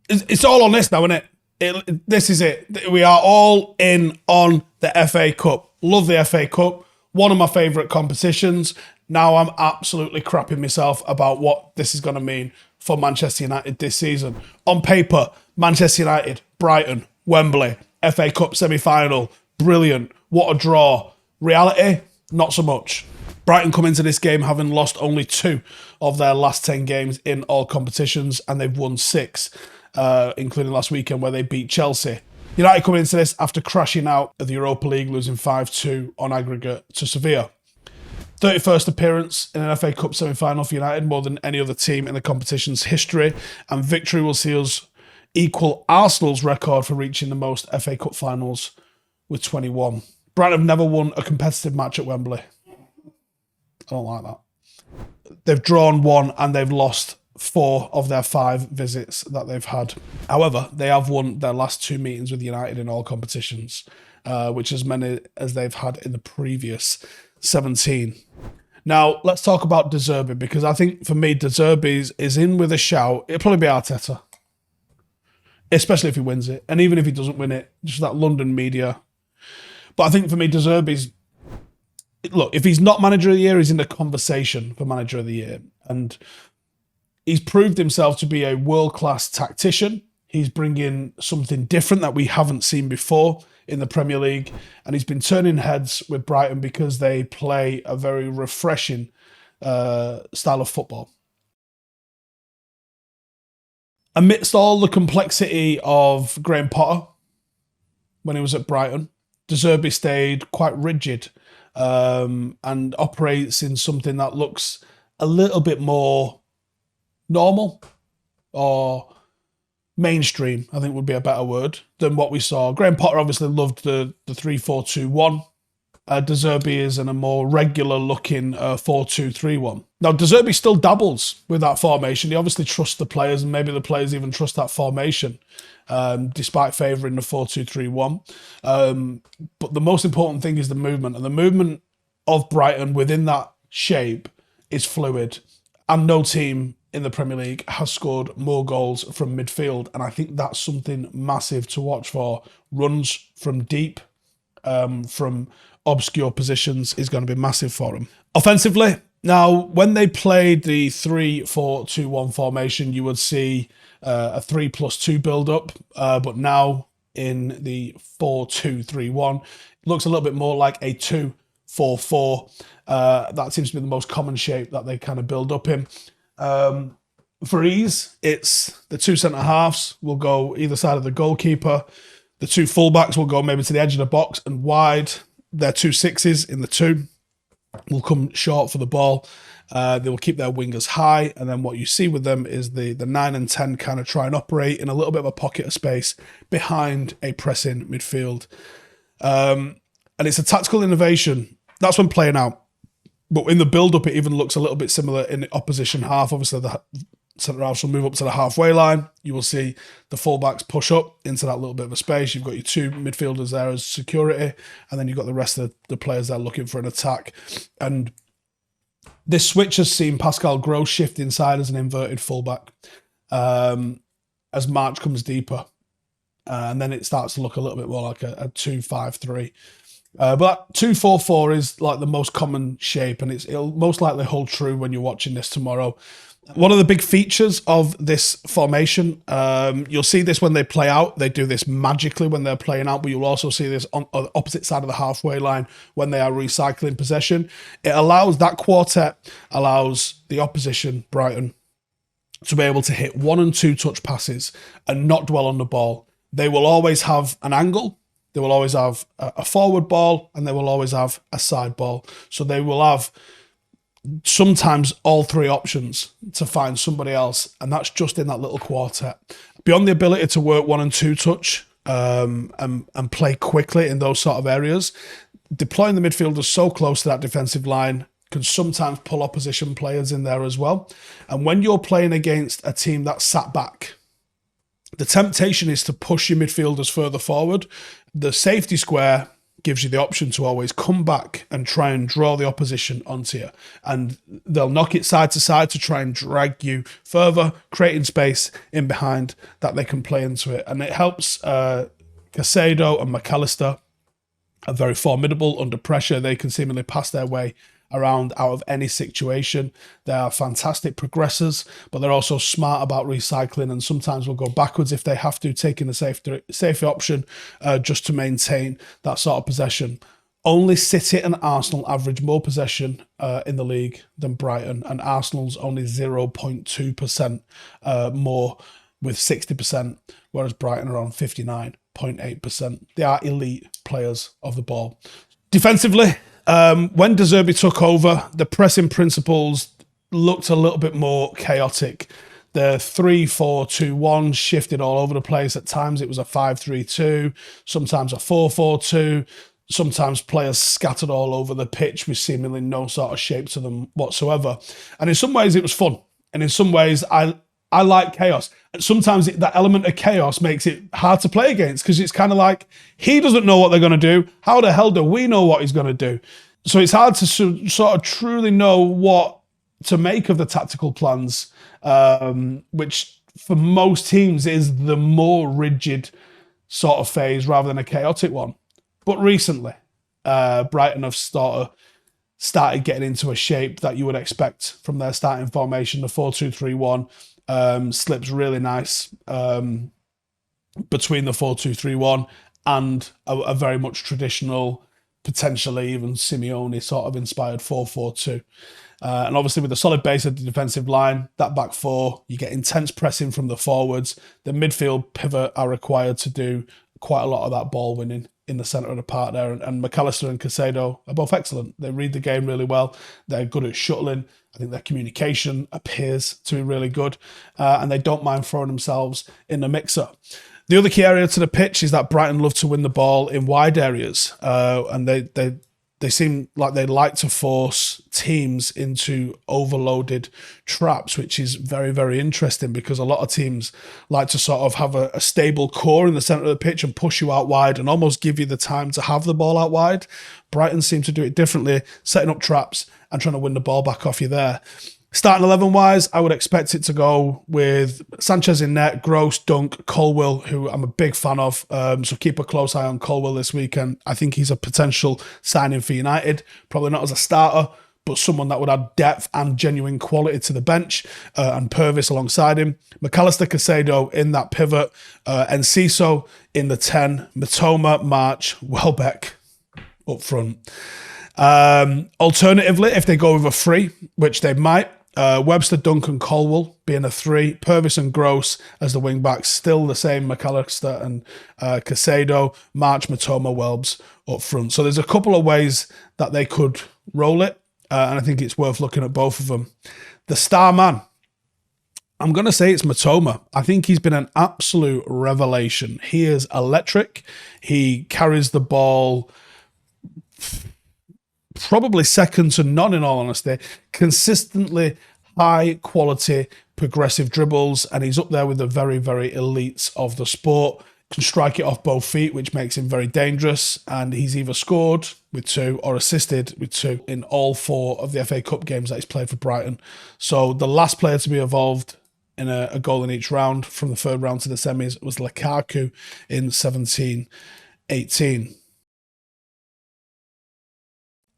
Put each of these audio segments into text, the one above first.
It's all on this now, isn't it? This is it. We are all in on the FA Cup. Love the FA Cup. One of my favourite competitions. Now I'm absolutely crapping myself about what this is going to mean for Manchester United this season. On paper, Manchester United, Brighton, Wembley, FA Cup semi-final, brilliant. What a draw. Reality, not so much. Brighton come into this game having lost only 2 of their last 10 games in all competitions, and they've won 6, including last weekend where they beat Chelsea. United coming into this after crashing out of the Europa League, losing 5-2 on aggregate to Sevilla. 31st appearance in an FA Cup semi-final for United, more than any other team in the competition's history, and victory will see us equal Arsenal's record for reaching the most FA Cup finals with 21. Brighton have never won a competitive match at Wembley. I don't like that. They've drawn 1 and they've lost 4 of their 5 visits that they've had. However, they have won their last 2 meetings with United in all competitions, which is as many as they've had in the previous 17. Now, let's talk about De Zerbi, because I think for me, De Zerbi is in with a shout. It'll probably be Arteta, especially if he wins it. And even if he doesn't win it, just that London media. But I think for me, De Zerbi's, look, if he's not manager of the year, he's in the conversation for manager of the year. And he's proved himself to be a world-class tactician. He's bringing something different that we haven't seen before in the Premier League. And he's been turning heads with Brighton because they play a very refreshing style of football. Amidst all the complexity of Graham Potter, when he was at Brighton, De Zerbi stayed quite rigid and operates in something that looks a little bit more normal or mainstream, I think would be a better word, than what we saw. Graham Potter obviously loved the 3-4-2-1. De Zerbi is in a more regular looking 4-2-3-1. Now, De Zerbi still dabbles with that formation. He obviously trusts the players, and maybe the players even trust that formation, despite favouring the 4-2-3-1. But the most important thing is the movement, and the movement of Brighton within that shape is fluid. And no team in the Premier League has scored more goals from midfield, and I think that's something massive to watch for. Runs from deep, from obscure positions is going to be massive for them. Offensively, now, when they played the 3-4-2-1 formation, you would see a 3+2 build-up, but now in the 4-2-3-1, it looks a little bit more like a 2-4-4. That seems to be the most common shape that they kind of build up in. For ease, it's the 2 centre-halves will go either side of the goalkeeper. The 2 fullbacks will go maybe to the edge of the box and wide. Their 2 sixes in the 2 will come short for the ball. They will keep their wingers high. And then what you see with them is the 9 and 10 kind of try and operate in a little bit of a pocket of space behind a pressing midfield. And it's a tactical innovation. That's when playing out. But in the build-up, it even looks a little bit similar in the opposition half. Obviously, the centre-halves will move up to the halfway line. You will see the fullbacks push up into that little bit of a space. You've got your 2 midfielders there as security, and then you've got the rest of the players there looking for an attack. And this switch has seen Pascal Gross shift inside as an inverted fullback as March comes deeper. And then it starts to look a little bit more like a 2-5-3. But that 2-4-4 is like the most common shape, and it'll most likely hold true when you're watching this tomorrow. One of the big features of this formation, you'll see this when they play out. They do this magically when they're playing out, but you'll also see this on the opposite side of the halfway line when they are recycling possession. It allows that quartet, allows the opposition, Brighton, to be able to hit 1 and 2 touch passes and not dwell on the ball. They will always have an angle. They will always have a forward ball, and they will always have a side ball. So they will have sometimes all 3 options to find somebody else, and that's just in that little quartet. Beyond the ability to work 1 and 2 touch and play quickly in those sort of areas, deploying the midfielders so close to that defensive line can sometimes pull opposition players in there as well. And when you're playing against a team that's sat back, the temptation is to push your midfielders further forward. The safety square gives you the option to always come back and try and draw the opposition onto you. And they'll knock it side to side to try and drag you further, creating space in behind that they can play into it. And it helps Caicedo and McAllister are very formidable under pressure. They can seemingly pass their way around out of any situation. They are fantastic progressors, but they're also smart about recycling and sometimes will go backwards if they have to, taking the safer option just to maintain that sort of possession. Only City and Arsenal average more possession in the league than Brighton, and Arsenal's only 0.2% more with 60%, whereas Brighton are on 59.8%. They are elite players of the ball. Defensively, when De Zerbi took over, the pressing principles looked a little bit more chaotic. The 3-4-2-1 shifted all over the place. At times it was a 5-3-2, sometimes a 4-4-2. Sometimes players scattered all over the pitch with seemingly no sort of shape to them whatsoever. And in some ways it was fun. And in some ways I like chaos. And sometimes that element of chaos makes it hard to play against, because it's kind of like, he doesn't know what they're going to do. How the hell do we know what he's going to do? So it's hard to sort of truly know what to make of the tactical plans, which for most teams is the more rigid sort of phase rather than a chaotic one. But recently, Brighton have started getting into a shape that you would expect from their starting formation. The 4-2-3-1 slips really nice between the 4-2-3-1 and a very much traditional, potentially even Simeone sort of inspired 4-4-2. And obviously with the solid base of the defensive line, that back four, you get intense pressing from the forwards. The midfield pivot are required to do quite a lot of that ball winning in the centre of the park there. And McAllister and Caicedo are both excellent. They read the game really well. They're good at shuttling. I think their communication appears to be really good. And they don't mind throwing themselves in the mixer. The other key area to the pitch is that Brighton love to win the ball in wide areas. And they seem like they like to force teams into overloaded traps, which is very, very interesting, because a lot of teams like to sort of have a stable core in the centre of the pitch and push you out wide and almost give you the time to have the ball out wide. Brighton seem to do it differently, setting up traps and trying to win the ball back off you there. Starting 11-wise, I would expect it to go with Sanchez in net, Gross, Dunk, Colwill, who I'm a big fan of. So keep a close eye on Colwill this weekend. I think he's a potential signing for United. Probably not as a starter, but someone that would add depth and genuine quality to the bench. And Purvis alongside him. McAllister, Caicedo in that pivot. Enciso in the 10. Matoma, March, Welbeck up front. Alternatively, if they go with a 3, which they might, Webster, Duncan, Colwill being a 3, Purvis and Gross as the wing backs, still the same McAllister and Caicedo, March, Matoma, Welbs up front. So there's a couple of ways that they could roll it, and I think it's worth looking at both of them. The star man, I'm going to say it's Matoma. I think he's been an absolute revelation. He is electric. He carries the ball probably second to none, in all honesty. Consistently high quality progressive dribbles, and he's up there with the very, very elites of the sport. Can strike it off both feet, which makes him very dangerous, and he's either scored with 2 or assisted with 2 in all 4 of the FA Cup games that he's played for Brighton. So the last player to be involved in a goal in each round from the third round to the semis was Lukaku in 17-18.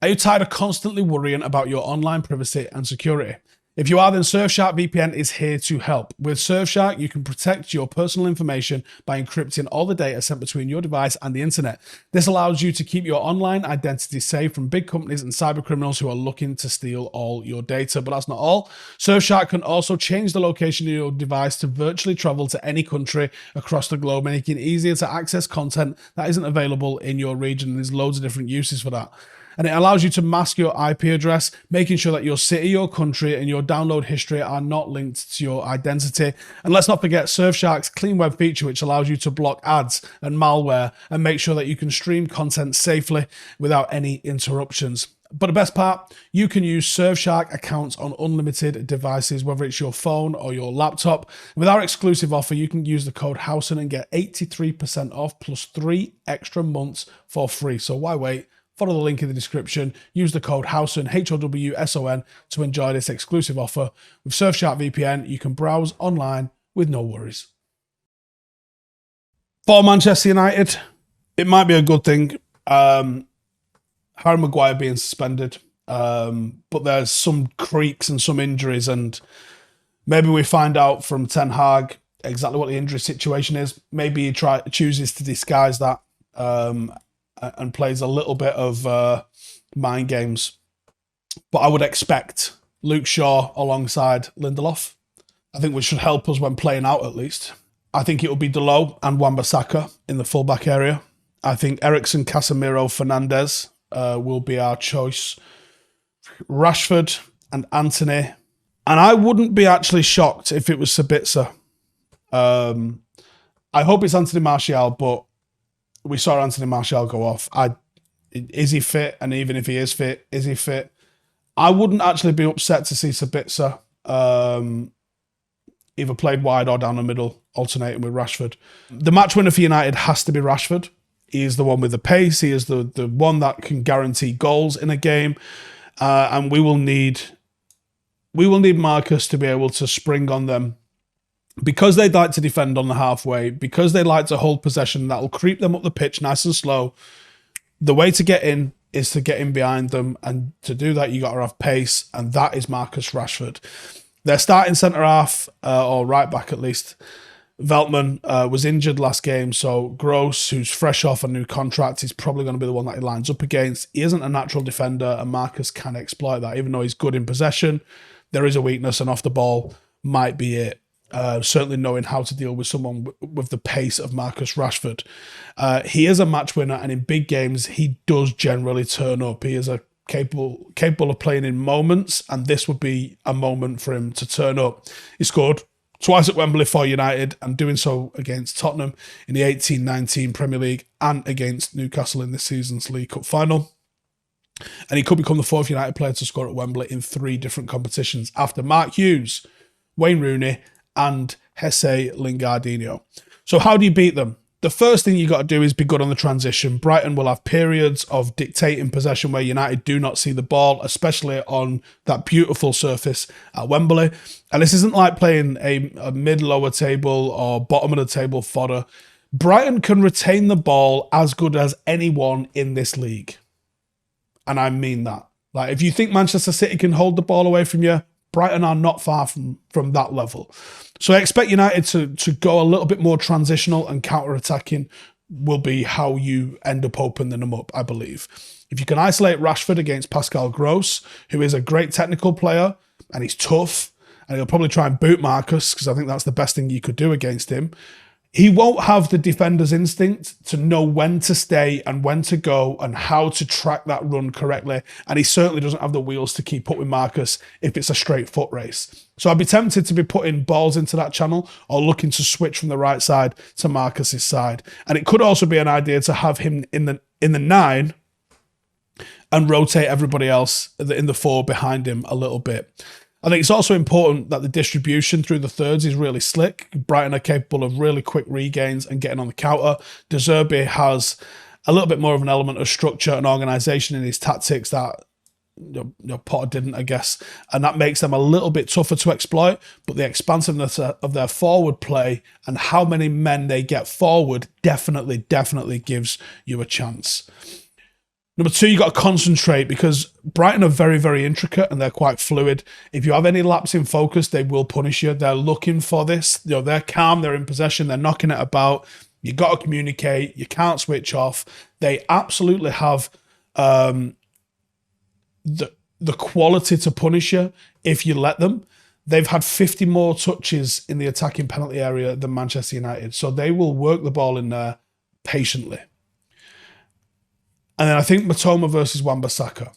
Are you tired of constantly worrying about your online privacy and security? If you are, then Surfshark VPN is here to help. With Surfshark, you can protect your personal information by encrypting all the data sent between your device and the internet. This allows you to keep your online identity safe from big companies and cyber criminals who are looking to steal all your data. But that's not all. Surfshark can also change the location of your device to virtually travel to any country across the globe, making it easier to access content that isn't available in your region. There's loads of different uses for that. And it allows you to mask your IP address, making sure that your city, your country, and your download history are not linked to your identity. And let's not forget Surfshark's Clean Web feature, which allows you to block ads and malware and make sure that you can stream content safely without any interruptions. But the best part, you can use Surfshark accounts on unlimited devices, whether it's your phone or your laptop. With our exclusive offer, you can use the code Howson and get 83% off plus 3 extra months for free. So why wait? Follow the link in the description. Use the code Howson, Howson, to enjoy this exclusive offer. With Surfshark VPN, you can browse online with no worries. For Manchester United, it might be a good thing. Harry Maguire being suspended, but there's some creaks and some injuries, and maybe we find out from Ten Hag exactly what the injury situation is. Maybe he chooses to disguise that and plays a little bit of mind games. But I would expect Luke Shaw alongside Lindelof. I think which should help us when playing out at least. I think it will be Dalot and Wan-Bissaka in the fullback area. I think Eriksen, Casemiro, Fernandes will be our choice. Rashford and Antony. And I wouldn't be actually shocked if it was Sabitzer. I hope it's Anthony Martial, but we saw Anthony Martial go off. Is he fit? And even if he is fit, is he fit? I wouldn't actually be upset to see Sabitzer either played wide or down the middle, alternating with Rashford. The match winner for United has to be Rashford. He is the one with the pace. He is the one that can guarantee goals in a game. And we will need Marcus to be able to spring on them. Because they'd like to defend on the halfway, because they like to hold possession, that'll creep them up the pitch nice and slow. The way to get in is to get in behind them. And to do that, you got to have pace. And that is Marcus Rashford. Their starting centre-half, or right-back at least, Veltman was injured last game, so Gross, who's fresh off a new contract, is probably going to be the one that he lines up against. He isn't a natural defender, and Marcus can exploit that. Even though he's good in possession, there is a weakness, and off the ball might be it. Certainly knowing how to deal with someone with the pace of Marcus Rashford. He is a match winner, and in big games, he does generally turn up. He is capable of playing in moments, and this would be a moment for him to turn up. He scored twice at Wembley for United and doing so against Tottenham in the 18-19 Premier League and against Newcastle in this season's League Cup final. And he could become the 4th United player to score at Wembley in 3 different competitions after Mark Hughes, Wayne Rooney and Jesse Lingardinho. So how do you beat them? The first thing you got to do is be good on the transition. Brighton will have periods of dictating possession where United do not see the ball, especially on that beautiful surface at Wembley. And this isn't like playing a mid-lower table or bottom of the table fodder. Brighton can retain the ball as good as anyone in this league. And I mean that. Like, if you think Manchester City can hold the ball away from you, Brighton are not far from that level. So I expect United to go a little bit more transitional, and counter-attacking will be how you end up opening them up, I believe. If you can isolate Rashford against Pascal Gross, who is a great technical player, and he's tough, and he'll probably try and boot Marcus, because I think that's the best thing you could do against him. He won't have the defender's instinct to know when to stay and when to go and how to track that run correctly. And he certainly doesn't have the wheels to keep up with Marcus if it's a straight foot race. So I'd be tempted to be putting balls into that channel or looking to switch from the right side to Marcus's side. And it could also be an idea to have him in the 9 and rotate everybody else in the 4 behind him a little bit. I think it's also important that the distribution through the thirds is really slick. Brighton are capable of really quick regains and getting on the counter. De Zerbi has a little bit more of an element of structure and organisation in his tactics that Potter didn't, I guess. And that makes them a little bit tougher to exploit. But the expansiveness of their forward play and how many men they get forward definitely gives you a chance. Number 2, you got to concentrate, because Brighton are very, very intricate and they're quite fluid. If you have any lapse in focus, they will punish you. They're looking for this. They're calm, they're in possession, they're knocking it about. You got to communicate. You can't switch off. They absolutely have the quality to punish you if you let them. They've had 50 more touches in the attacking penalty area than Manchester United, so they will work the ball in there patiently. And then I think Matoma versus Wan-Bissaka.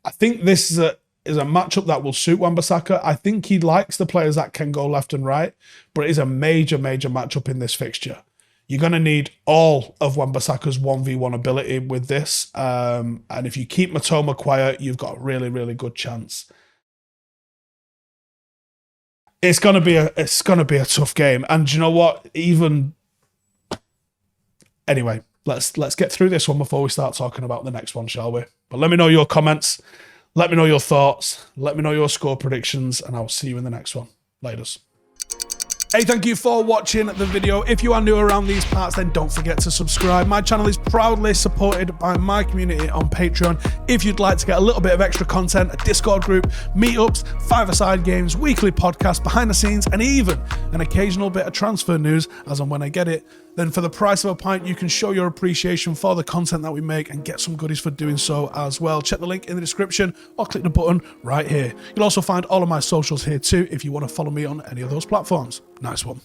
I think this is a matchup that will suit Wan-Bissaka. I think he likes the players that can go left and right, but it is a major matchup in this fixture. You're going to need all of Wan-Bissaka's 1v1 ability with this. And if you keep Matoma quiet, you've got a really, really good chance. It's gonna be a tough game. And you know what? Anyway, let's get through this one before we start talking about the next one, shall we? But let me know your comments, let me know your thoughts, let me know your score predictions, and I'll see you in the next one. Laters. Hey, thank you for watching the video. If you are new around these parts, then don't forget to subscribe. My channel is proudly supported by my community on Patreon. If you'd like to get a little bit of extra content, a Discord group, meetups, five-a-side games, weekly podcasts, behind the scenes, and even an occasional bit of transfer news as and when I get it, then for the price of a pint, you can show your appreciation for the content that we make and get some goodies for doing so as well. Check the link in the description or click the button right here. You'll also find all of my socials here too if you want to follow me on any of those platforms. Nice one.